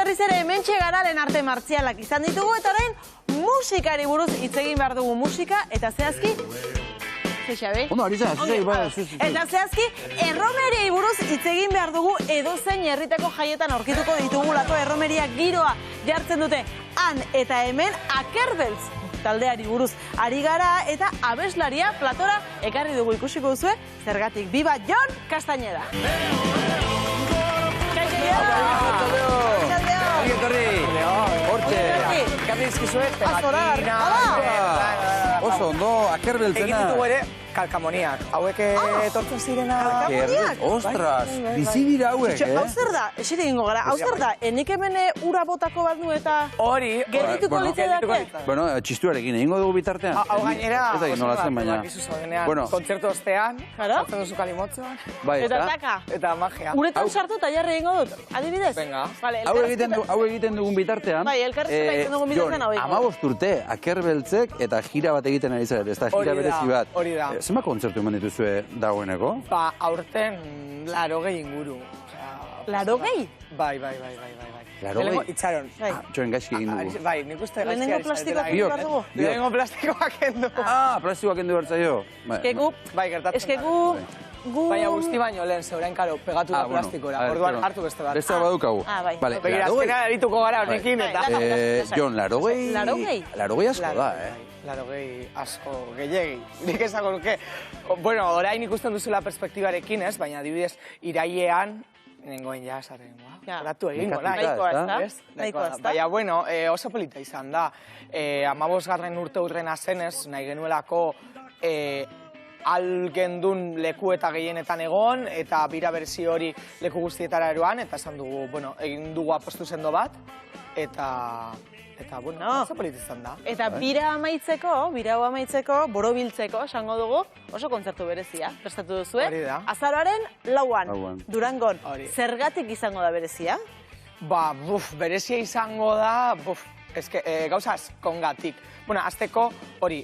berriz ere hementxe gara lehen arte martzialak izan ditugu, eta orain musikari buruz hitz egin behar dugu musika, eta zehazki... Ondo, Arisa, eta zehazki, erromeriei buruz hitz egin behar dugu edozein herritako jaietan aurkituko ditugulako erromeria giroa jartzen dute han eta hemen Akerbeltz taldeari buruz ari gara eta abeslaria platora ekarri dugu ikusiko duzue, zergatik Biba Jon Castañeda. Oso, ondo, Akerbeltzena. Egin ditugu ere, kalkamoniak. Hauek etortzen zirena... Kalkamoniak? Ostras, bizi dira hauek, Hau zer da, esite egingo gara, hau zer da, enik hemen ura botako bat nu eta... Hori... Geldituko litzedake? Bueno, txistuarekin egingo dugu bitartean. Hau gainera... Ez da nola zen, baina... Kontzertu ostean, sartzen duzu kalimotzoan... Eta taka? Eta magia. Uretan sartu eta jarri egingo dut, adibidez? Venga. Hau egiten dugun bitartean... Bai, elkarrezketa egiten dugun bitartean hau egin. 15 urte, Akerbeltzek eta gira bat egiten ari zara, ez da gira berezi bat. Hori da. Zenbat kontzertu eman dituzue dagoeneko? Ba, aurten 80 inguru. 80? Bai. 80? Itxaron. Txoen gaizki egin dugu. Bai, nik uste gaizki Lehenengo plastikoak egin behar dugu? Lehenengo plastikoak egin dugu. Plastikoak egin du bertzaio. Eskegu... Bai, gertatzen da. Baina guzti baino lehen, zeurain karo, pegatu da plastikora. Orduan hartu beste bat. Beste badukagu. Bai. Begira, azkena erituko gara horrekin eta... Jon, 80? 80 asko da, 80 asko, gehiegi. Nik esango nuke, bueno, orain ikusten duzula perspektibarekin, ez? Baina, adibidez, irailean, nengoen ja, esaten, horatu egingo, nahikoa, ez da? Baina, bueno, oso polita izan da. 15. urte urrena zenez, nahi genuelako algendun leku eta gehienetan egon, eta bira berezi hori leku guztietara eroan, eta esan dugu, bueno, egin dugu apostu sendo bat, eta, bueno, oso polita izan da. Eta bira hau amaitzeko, borobiltzeko, esango dugu, oso kontzertu berezia, prestatu duzue. Hori da. Azaroaren 4an, Durangon. Zergatik izango da berezia? Ba, berezia izango da, gauza askongatik. Bueno, azteko hori,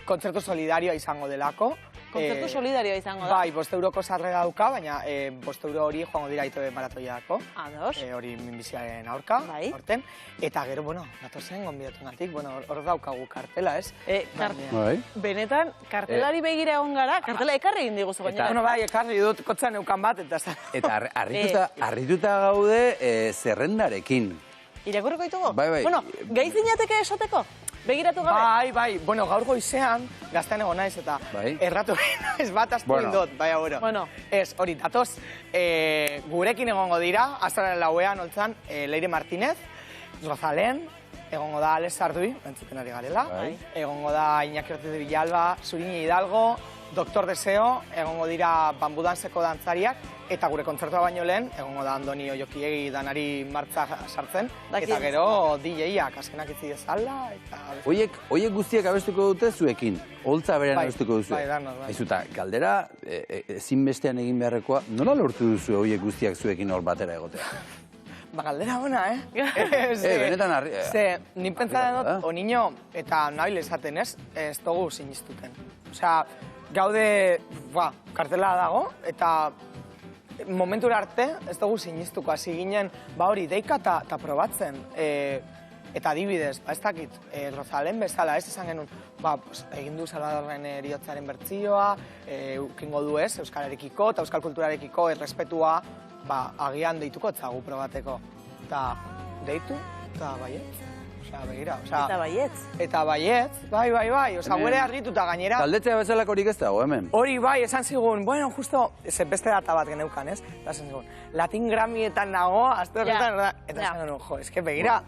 kontzertu solidarioa izango delako. Kontzertu solidarioa izango da? Bai, 5 euroko sarrera dauka, baina 5 euro hori joango dira ITV maratoiako. Ados. Hori minbiziaren aurka, horten. Eta gero, bueno, datozen gonbidatunatik, bueno, hor daukagu kartela, ez? Benetan, kartelari begira egon gara, kartela ekarri egin diguzu gainera. Bueno, bai, ekarri dut, kotzan eukan bat, eta... Eta harrituta gaude zerrendarekin. Irakurriko ditugu? Bai. Bueno, gai zinateke esateko? Begiratu gabe? Bai. Bueno, gaur goizean, gaztean egon naiz eta erratu ez bat astu indot, bai, bueno. Ez, hori, datoz, gurekin egongo dira, azaren lauean holtzan, Leire Martínez, Rozalen, egongo da Alex Sardui, entzuten ari garela, egongo da Iñaki Ortiz de Villalba, Zuriñe Hidalgo, Doktor Deseo, egongo dira Bambudanseko dantzariak, eta gure kontzertua baino lehen, egongo da Andoni Oiokiegi danari martza sartzen, eta gero DJ-ak azkenak itzi dezala, eta... Oiek guztiak abestuko dute zuekin, holtza berean abestuko duzu. Bai, Aizuta, galdera, ezinbestean egin beharrekoa, nola lortu duzu oiek guztiak zuekin hor batera egotea? Ba, galdera ona, Benetan harri... Nik pentsatzen dut, oniño, eta nabil esaten ez, ez dugu sinistuten. Osea, gaude, kartela dago, eta momentura arte ez dugu sinistuko, hasi ginen, hori, deika eta probatzen. Eta adibidez, ez dakit, Rozalen bezala, ez esan genuen, egin du Salvadorren eriotzaren bertzioa, ukingo du ez, euskalarekiko eta euskal kulturarekiko errespetua, agian deituko etzagu probateko. Eta deitu, eta baietz. Eta baietz? Eta baietz, bai. Osa, guere harrituta gainera. Galdetzea bezalakorik ez dago, hemen? Hori bai, esan zigun, bueno, justo, beste data bat geneukan, ez? Eta esan zigun, Latin Grammyetan nago, azte horretan, eta esan genuen, jo, eske begira.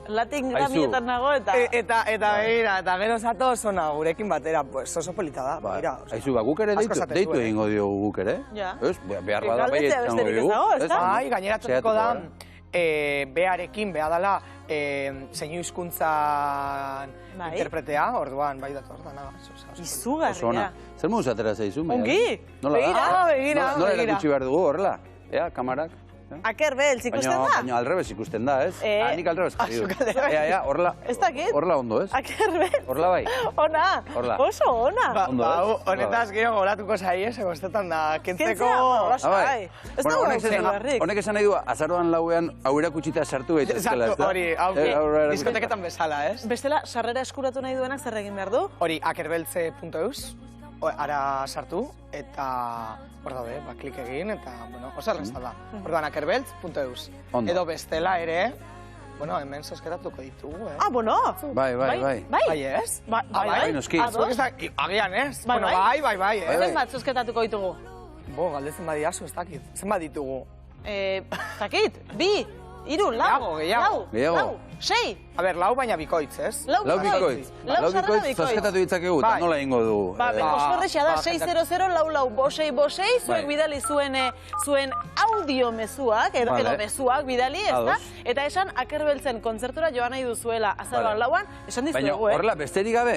Latin Grammyetan nago, eta... Eta begira, eta gero zato zona gurekin batera, pues oso polita da, begira. Aizu, guk ere deitu egingo diogu guk ere? Behar bada bai etzango diogu. Bai, gaineratzeko da, bearekin, bea dala, zeinu hizkuntzan interpretea, orduan, bai dator da, izugarria. Zer moduz atera zeizu? Ongi, begira. Nola erakutsi behar dugu, horrela? Ea, kamarak? Akerbeltz ikusten da? Baina alrebez ikusten da, ez? Nik alrebez jarri du. Horrela Ez dakit? ondo, ez? Akerbeltz? Horrela bai. Ona, oso ona. Ondo, ez? Honetaz gero goratuko zai, gostetan da, kentzeko... Bai. Ez dago Honek esan nahi du, azaroan lauean hau erakutsita sartu gaitezkela, ez da? Hori, diskoteketan bezala, ez? Bestela, sarrera eskuratu nahi duenak zer egin behar du? Hori, akerbeltze.eus, ara sartu, eta hor daude, klik egin, eta, oso erraza da. Orduan, akerbeltz.eus. Edo bestela ere, hemen zozketatuko ditugu, eh? Bueno. Bai. Bai, ez? Bai, noski. Agian, ez? Bai, ez? Zenbat zozketatuko ditugu? Galdetzen badiazu, ez dakit. Zenbat ditugu? Zakit, 2, 3, 4, 5, 6. A ber, 4 baina bikoitz, ez? 4 bikoitz. 4 bikoitz. Zozketatu ditzakegu, eta nola ingo dugu. Boskorrexia da, 600-4-4-6, zuek bidali zuen audio mezuak, edo mezuak bidali, ez da? Eta esan, Akerbeltzen kontzertura joan nahi duzuela azaroan lauan, esan dizuegu, Baina, horrela, besterik gabe,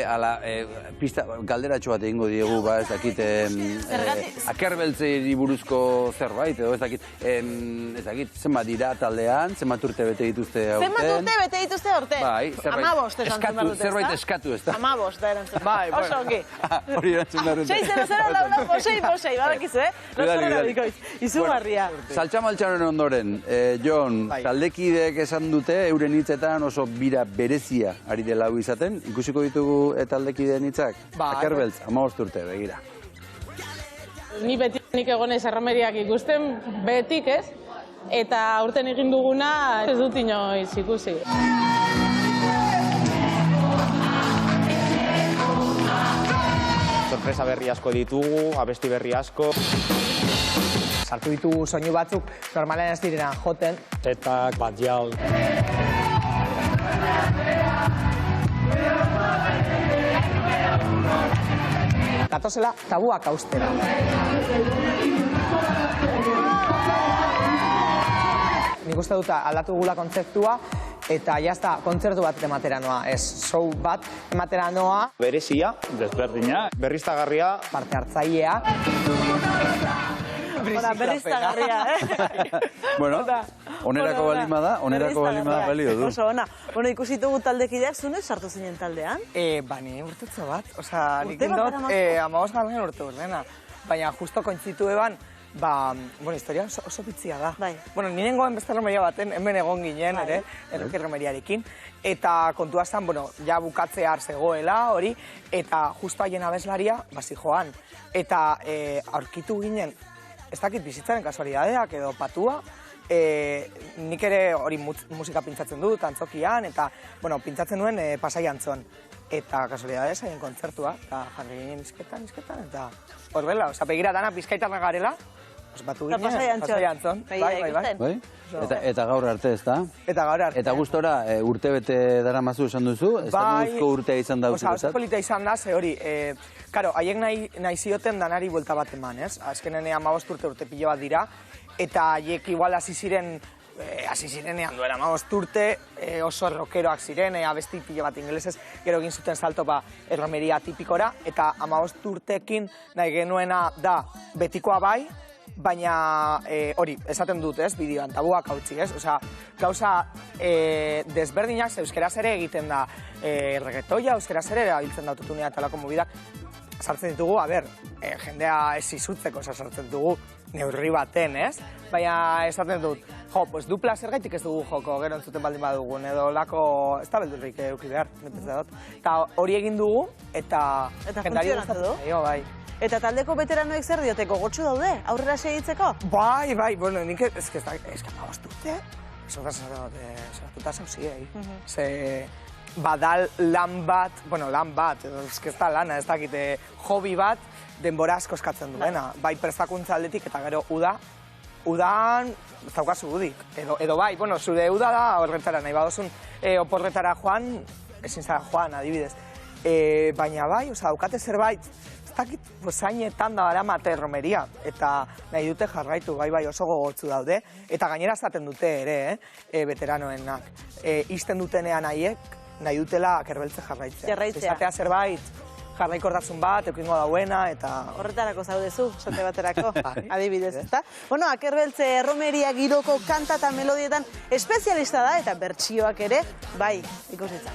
pista galderatxo bat egingo diegu, ez dakit, Akerbeltzeri buruzko zerbait, edo ez dakit, zenbat dira taldean, zenbat urte bete dituzte aurten. Zenbat urte bete dituzte aurten? Bai, zerbait eskatu, ez da? Amabost da erantzun. Bai, oso ongi. Hori erantzun da rute. 600-4-4-6, badakizu, eh? Izugarria. Saltxamaltxaren ondoren, Jon, taldekideek esan dute, euren hitzetan oso bira berezia ari dela hau izaten. Ikusiko ditugu taldekideen hitzak? Akerbeltz, 15 urte, begira. Ni betinik egonez erromeriak ikusten, betik ez, eta aurten egin duguna ez dut inoiz ikusi. Sorpresa berri asko ditugu, abesti berri asko. Sartu ditugu soinu batzuk, normalean ez direna joten. Zetak, bat jau. Gatozela tabuak haustera. Nik uste dut aldatu gula kontzeptua, eta jazta, kontzertu bat ematera noa, ez show bat ematera noa. Berezia, desberdina, berriztagarria, parte hartzailea. Berriztagarria, Bueno, onerako balima da, balio du. Oso ona. Bueno, ikusitugu taldekideak, zunez sartu zinen taldean? Ni urtetzo bat, oza, nik indot, 15 urte urdena. Baina justo kointzitu eban, historia oso pitzia da. Bueno, ninen goen beste erromeria baten, hemen egon ginen, ere, erromeriarekin. Eta kontua zen, ja bukatzea zegoela, hori, eta justo haien abeslaria, basi joan. Eta aurkitu ginen, ez dakit bizitzaren kasualidadeak edo patua, nik ere hori musika pintzatzen dut, antzokian, eta, pintzatzen duen Pasai Antzon. Eta kasualidadez haien kontzertua, eta jarri ginen izketan, eta horbela, begira dana bizkaitarra garela, batu ginen, Pasai Antzon. Bai? Eta gaur arte, ez da? Eta gaur arte. Eta gustora, urte bete dara mazu esan duzu? Ez da muzko urtea izan da urte oso polita izan da, ze hori, karo, haiek nahi zioten danari buelta bat eman, ez? Azkenen 15 urte pilo bat dira, eta haiek igual hasi zirenean duela 15 urte, oso rockeroak ziren, abesti pilo bat ingelesez, gero egin zuten salto erromeria tipikora, eta 15 urtekin nahi genuena da betikoa bai, baina hori, esaten dut, ez, bideoan, tabuak hautsi, ez? Osea, gauza desberdinak, euskeraz ere egiten da reggaetoia, euskeraz ere erabiltzen da autotunea eta lako mobidak, sartzen ditugu, jendea ez izutzeko sartzen dugu neurri baten, ez? Baina esaten dut, dupla zergaitik ez dugu joko, gero entzuten baldin badugun, edo lako, ez da beldurrik eduki behar, eta hori egin dugu, eta jendari funtzionatu du? Eta taldeko veteranoek zer diote, gogotsu daude, aurrera segitzeko? Bai, nik ez que 15 urte, sartuta zauziei. Ze badal lan bat, ez que ez da lana, ez dakite, hobi bat, denbora asko eskatzen duena. Bai prestakuntza aldetik eta gero udan zaukazu udik. Edo bai, zure uda da horretara, nahi badozun oporretara joan, ezin zara joan, adibidez. Baina bai, daukate zerbait, ez dakit, zainetan da baramate erromeria, eta nahi dute jarraitu, bai oso gogotzu daude, eta gainera zaten dute ere, veteranoenak. Izten dutenean haiek, nahi dutela Akerbeltze jarraitzea. Jarraitzea. Izatea zerbait, jarraikortasun bat, eukingo dauena, eta... Horretarako zaudezu, esate baterako, adibidez, ezta? Bueno, Akerbeltze erromeria giroko kanta eta melodietan espezialista da, eta bertsioak ere, bai, ikusitzak.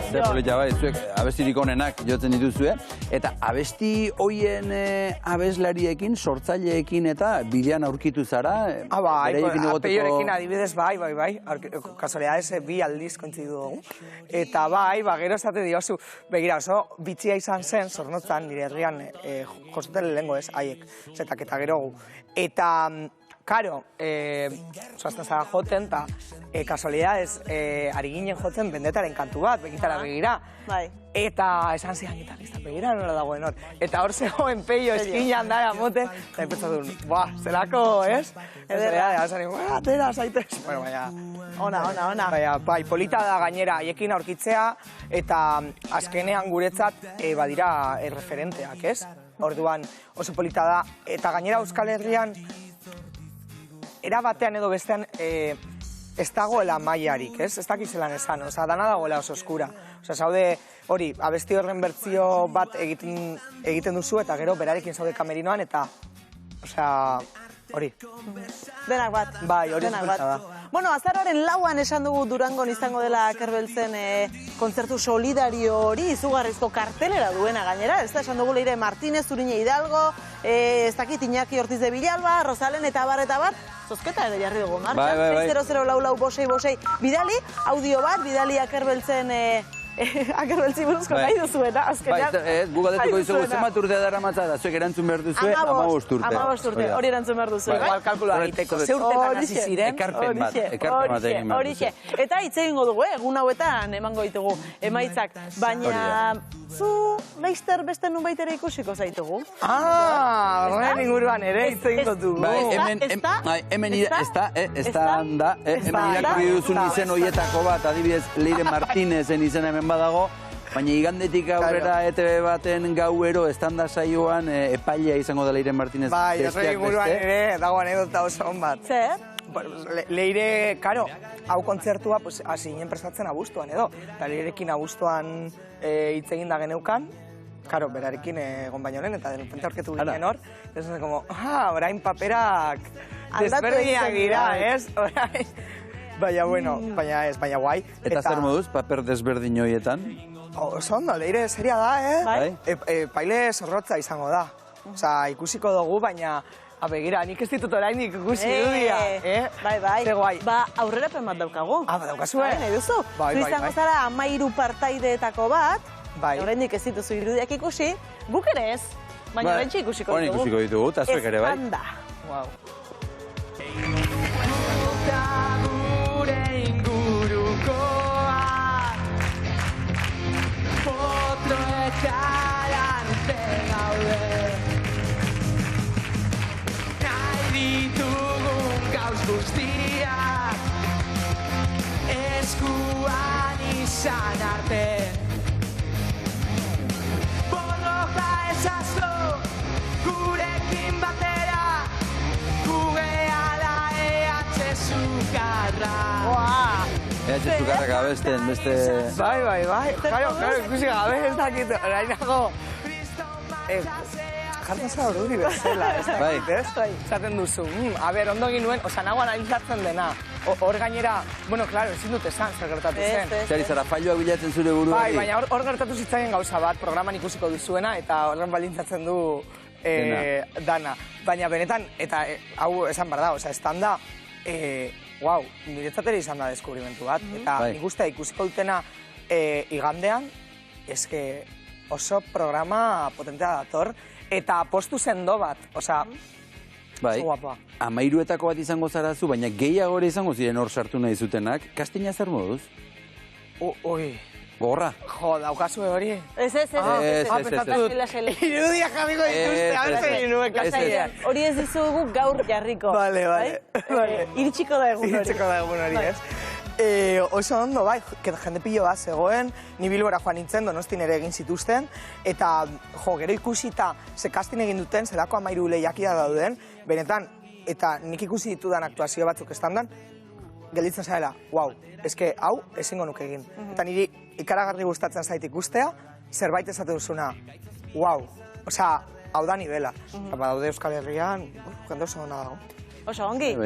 Zer polita bai, zuek abestirik onenak jotzen dituzue, eta abesti hoien abeslariekin, sortzaileekin eta bidean aurkitu zara, Bai, apeiorekin adibidez, bai. Kasualidades bi aldiz kointzidu dugu. Eta bai, gero esate diozu, begira, oso bitxia izan zen, Zornotzan, nire herrian, josuten lehengo ez, haiek, zetak eta gero gu. Eta, karo, zoazten zara joten, eta kasualidades, ari ginen jotzen bendetaren kantu bat, begitara begira. Bai. Eta esan zian gitarrista, begira nola dagoen hor. Eta hor zegoen peio eskinan dara mote, eta enpetzatu, zelako, ez? Ederra, atera, zaitez. Bueno, baina... Ona. Bai, polita da gainera, haiekin aurkitzea, eta azkenean guretzat badira referenteak, ez? Orduan oso polita da, eta gainera Euskal Herrian, era batean edo bestean ez dagoela mailarik, ez? Ez dakizelan esan, dana dagoela oso oskura. Zaude, hori, abesti horren bertzio bat egiten duzu, eta gero berarekin zaude kamerinoan, eta, hori. Denak bat. Bai, hori denak eskultza bat. da. Bueno, azaroaren lauan esan dugu Durangon izango dela Akerbeltzen kontzertu solidario hori, izugarrizko kartelera duena gainera, ez da, esan dugu Leire Martínez, Zurine Hidalgo, ez dakit Iñaki Ortiz de Villalba, Rosalen eta bar, zozketa ere jarri dugu martxan, Bai. 6004466, bidali, audio bat, bidali Akerbeltzen Akerbeltzi buruzko nahi duzuena, azkenean. Gu galdetuko dizugu, zenbat urte dara matza da, zuek erantzun behar duzue, 15 urte. 15 urte, hori erantzun behar duzue. Igual kalkulua egiteko, ze urtetan hasi ziren. Ekarpen bat egin behar duzu. Eta hitz egingo dugu, egun hauetan emango ditugu emaitzak, baina zu laizter beste nunbait ere ikusiko zaitugu. Horren inguruan ere hitz egingo dugu. Hemen irakurri duzun izen horietako bat, adibidez Leire Martínezen izena hemen badago, baina igandetik aurrera ETV baten gauero estanda saioan epailea izango da Leire Martínez Bai, besteak horren inguruan beste. ere dago anedota oso hon bat. Zer? Leire, karo, hau kontzertua hasi ginen prestatzen abuztuan edo. Eta Leirekin abuztuan hitz egin da geneukan, karo, berarekin egon baino lehen, eta denupente aurketu ginen hor. Ez como, orain paperak desberdinak dira, ez? Baina, bueno, baina guai. Eta zer moduz, paper desberdin horietan? Oso ondo, Leire seria da, Bai. Paile zorrotza izango da. Ikusiko dugu, baina begira, nik ez ditut orainik ikusi irudia. Bai. Ze guai. Ba, aurrerapen bat daukagu. Badaukazu, Nahi duzu? Bai. Zu izango zara 13 partaideetako bat, Bai. oraindik ez dituzu irudiak ikusi, guk ere ez, baina bentsi ikusiko ditugu. Ikusiko ditugu, eta zuek ere, bai? Ezpanda. Wow. Guztiak eskuan izan arte borroka ezazto gurekin batera gugeala EH Sukarra EH Sukarrak abesten, beste... Bai. Karo, ikusi gabe ez dakit, orainago... Jartzen zara hori bezala, ez dakit, ez? Zaten duzu, ondo egin nuen, nago analizatzen dena. Hor gainera, bueno, klaro, ezin dut esan, zer gertatu zen. Zer izara, falloa bilatzen zure buruari? Bai, baina hor gertatu zitzaien gauza bat, programan ikusiko duzuena, eta horren baldintzatzen du dana. Baina benetan, eta hau esan behar da, estanda, niretzat ere izan da deskubrimentu bat. Eta nik uste ikusiko dutena igandean, eske oso programa potentea dator, eta postu sendo bat, Bai, oso guapa. 13etako bat izango zarazu, baina gehiago ere izango ziren hor sartu nahi zutenak. Kastina zer moduz? Oi, Gorra. jo, daukazue hori. Ez. Irudia jarriko dituzte, hau egin nuen kastia. Hori ez dizugu gaur jarriko. Vale. Iritsiko da egun hori. Iritsiko da egun hori, ez? Oso ondo, bai, jende pilo bat zegoen, ni Bilbora joan nintzen, Donostin ere egin zituzten, eta gero ikusita ze casting egin duten, zelako 13 lehiakia dauden, benetan, eta nik ikusi ditudan aktuazio batzuk estandan, gelditzen zarela, wow, eske hau ezingo nuke egin. Eta niri ikaragarri gustatzen zait ikustea, zerbait esate duzuna, wow, osea, hau da nivela. Daude Euskal Herrian, jende oso ona dago. Oso ongi.